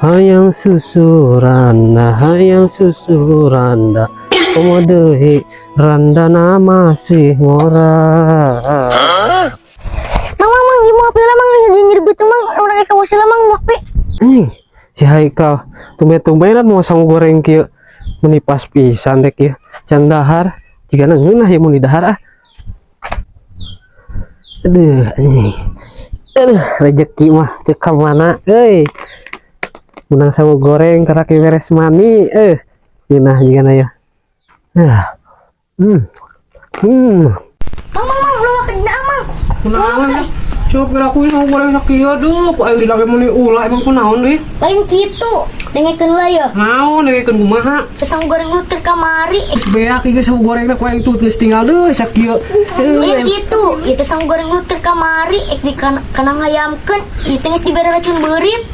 hayang susu randa komodehi randana masih ngora. Mang gimana pilih mang nyiribut mang orang kayak kawas mang mafi. Si Haikal tumben-tumbenan mau sang goreng kieu menipas pisan dek kieu can dahar jika ngeunah ya mun dahar ah. Aduh rezeki mah teu ka mana euy. Menang sawo goreng karena beres mani geunah jigana ya. Mang lu kena mang. Kunaon coba kira aku sawo goreng sakieu aduh ku aing dilage muni ulah emang kunaon deui. Lain kitu dengekeun lah ya. Naon dengekeun kumaha? Sang goreng lu ke kamari. Geus beak ieu sawo gorengna ku aing tuh geus tinggal deui sakieu. Lain kitu itu sang goreng lu ke kamari di kana ngayamkeun ieu geus dibere racun beurit.